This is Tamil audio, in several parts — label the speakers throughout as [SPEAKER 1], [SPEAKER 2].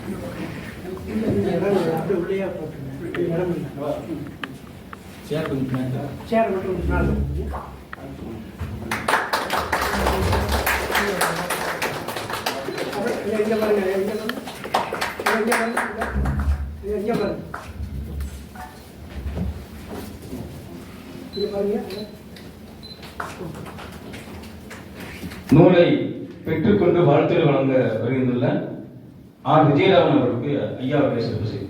[SPEAKER 1] உள்ளே போட்டுருங்க. இடம் இல்லை.
[SPEAKER 2] சேர் கொஞ்சம்
[SPEAKER 1] சேர் மட்டும் நாள் எங்கே பாருங்க, எங்கே பாருங்க, எங்கே பாருங்க, எங்கே பாருங்க, இங்கே பாருங்க.
[SPEAKER 2] நூலை பெற்றுக்கொண்டு வாழ்த்துறை வழங்க வருகின்றுள்ள ஆர் விஜயராமன் அவர்களுக்கு ஐயா அவர்களை சிறப்பு செய்யும்.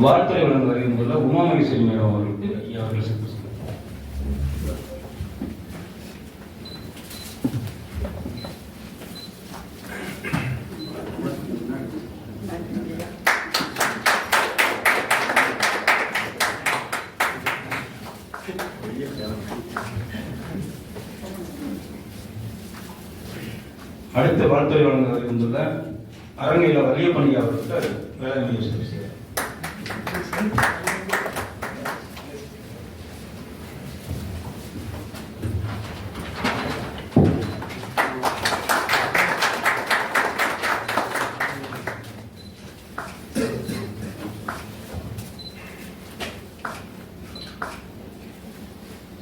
[SPEAKER 2] வாழ்த்துறை வழங்க வருகின்றுள்ள உமாமகேஸ்வரி மேடம் அவர்களுக்கு ஐயா அவர்கள் சிறப்பு செய்யும். அடுத்த வாழ்த்துறை வழங்க வருகின்றுள்ள அரங்கையில் வலியப்பணி அவர்களுக்கு வேளாண்மை சிறப்பு செய்யும்.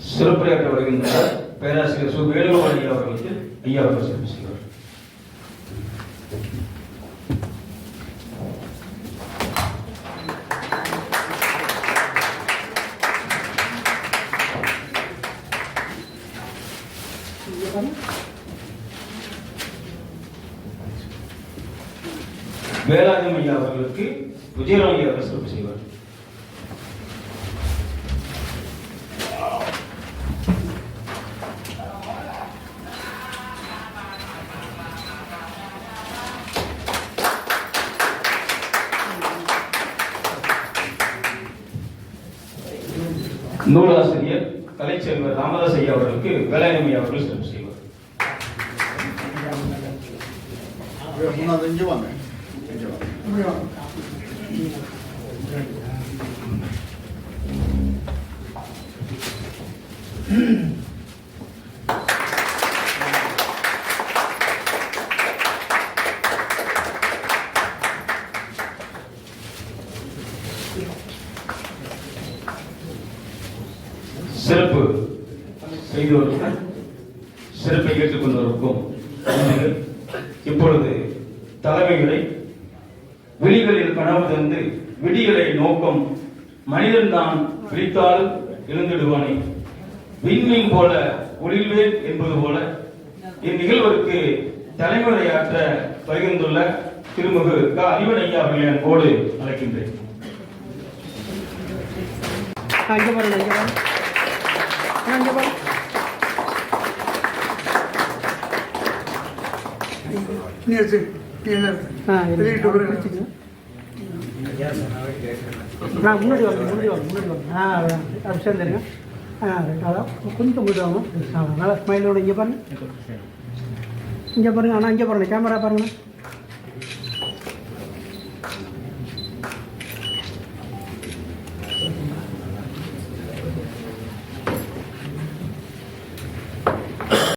[SPEAKER 2] சிறப்புரையாற்ற வருகின்ற பேராசிரியர் சு வேலுவாணி அவர்களுக்கு ஐயா அவர்கள் சிறப்பு செய்வார். வேலாயுதம் ஐயா அவர்களுக்கு விஜயராமன் அவர்கள் சிறப்பு செய்வார். நூலாசிரியர் கலைச்செல்வர் ராமதாஸ் ஐயா அவர்களுக்கு வேலாயுதம் ஐயா அவர்கள் சிறப்பு செய்வார். சிறப்பு செய்தோருக்கும் சிறப்பை ஏற்றுக்கொண்டவருக்கும் இப்பொழுது தலைமைகளை விழிகளில் கனவு தந்து விடிகளை நோக்கம் மனிதன் தான் விழித்தால் எழுந்திடுவானே விண்மீன் போல ஒளிர்வேன் என்பது போல இந்நிகழ்விற்கு தலைமுறையாற்ற வருகின்றுள்ள திருமிகு க. அறிவன் ஐயா அவர்களை அன்போடு அழைக்கின்றேன்.
[SPEAKER 1] முன்னாடி சேர்ந்துருங்க. கொஞ்சம் முன்னாடி வாங்க. நல்லா ஸ்மைலோட இங்கே பாருங்க, இங்கே பாருங்க. ஆனால் இங்கே பாருங்க, கேமரா பாருங்க.